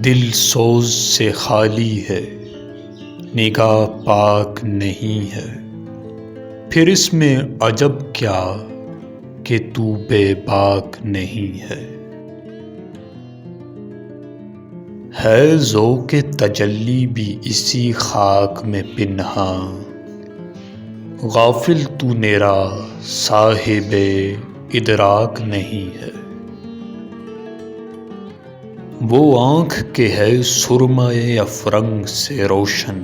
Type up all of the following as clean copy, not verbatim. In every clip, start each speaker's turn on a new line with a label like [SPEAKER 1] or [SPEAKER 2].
[SPEAKER 1] دل سوز سے خالی ہے، نگاہ پاک نہیں ہے، پھر اس میں عجب کیا کہ تو بے باک نہیں ہے۔ ہے ذوق تجلی بھی اسی خاک میں پنہاں، غافل تو میرا صاحب ادراک نہیں ہے۔ وہ آنکھ کہ ہے سرمۂ افرنگ سے روشن،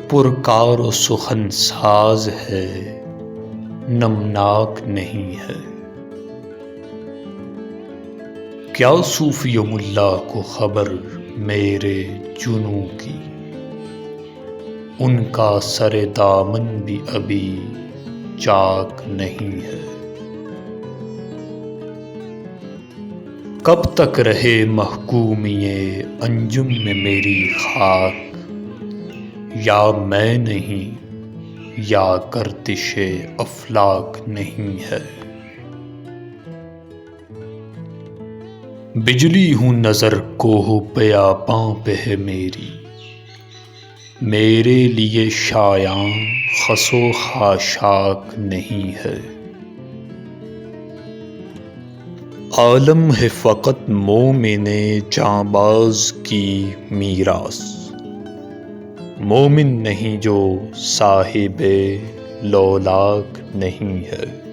[SPEAKER 1] پرکار و سخن ساز ہے، نمناک نہیں ہے۔ کیا صوفی و ملا کو خبر میرے جنوں کی، ان کا سر دامن بھی ابھی چاک نہیں ہے۔ کب تک رہے محکومی انجم میں میری خاک، یا میں نہیں یا گردش افلاک نہیں ہے۔ بجلی ہوں نظر کوہ بیاباں پہ ہے میری، میرے لیے شایاں خس و خاشاک نہیں ہے۔ عالم ہے فقط مومن جانباز کی میراث، مومن نہیں جو صاحب لولاک نہیں ہے۔